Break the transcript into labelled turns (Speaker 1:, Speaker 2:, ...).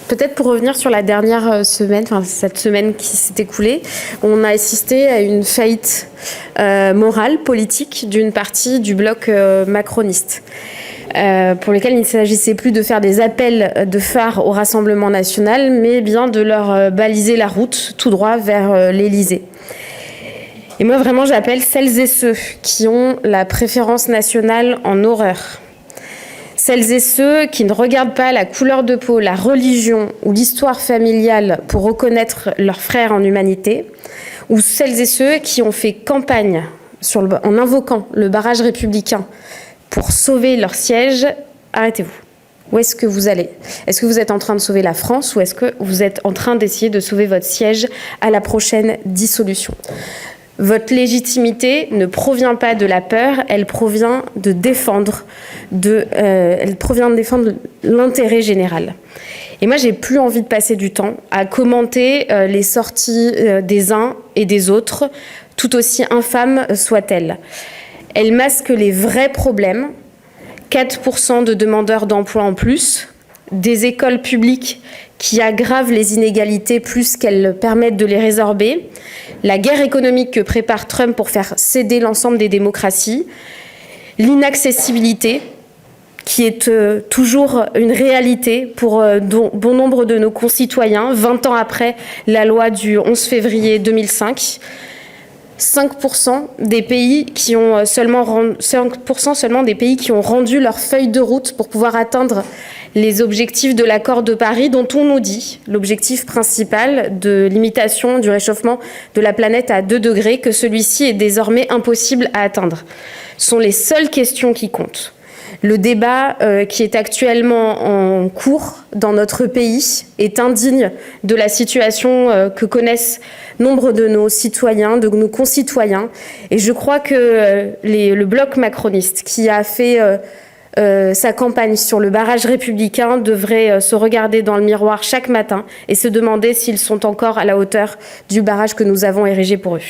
Speaker 1: Peut-être pour revenir sur la dernière semaine, enfin cette semaine qui s'est écoulée, on a assisté à une faillite morale, politique d'une partie du bloc macroniste. Pour lesquels il ne s'agissait plus de faire des appels de phare au Rassemblement national, mais bien de leur baliser la route tout droit vers l'Élysée. Et moi, vraiment, j'appelle celles et ceux qui ont la préférence nationale en horreur. Celles et ceux qui ne regardent pas la couleur de peau, la religion ou l'histoire familiale pour reconnaître leurs frères en humanité, ou celles et ceux qui ont fait campagne en invoquant le barrage républicain pour sauver leur siège, arrêtez-vous. Où est-ce que vous allez? Est-ce que vous êtes en train de sauver la France ou est-ce que vous êtes en train d'essayer de sauver votre siège à la prochaine dissolution? Votre légitimité ne provient pas de la peur, elle provient de défendre l'intérêt général. Et moi, j'ai plus envie de passer du temps à commenter les sorties des uns et des autres, tout aussi infâmes soient-elles. Elles masquent les vrais problèmes. 4% de demandeurs d'emploi en plus, des écoles publiques qui aggravent les inégalités plus qu'elles permettent de les résorber, la guerre économique que prépare Trump pour faire céder l'ensemble des démocraties, l'inaccessibilité qui est toujours une réalité pour bon nombre de nos concitoyens, 20 ans après la loi du 11 février 2005, 5% des pays qui ont 5% seulement des pays qui ont rendu leur feuille de route pour pouvoir atteindre les objectifs de l'accord de Paris, dont on nous dit, l'objectif principal de limitation du réchauffement de la planète à 2 degrés, que celui-ci est désormais impossible à atteindre. Ce sont les seules questions qui comptent. Le débat qui est actuellement en cours dans notre pays est indigne de la situation que connaissent nombre de nos citoyens, de nos concitoyens. Et je crois que le bloc macroniste qui a fait sa campagne sur le barrage républicain devrait se regarder dans le miroir chaque matin et se demander s'ils sont encore à la hauteur du barrage que nous avons érigé pour eux.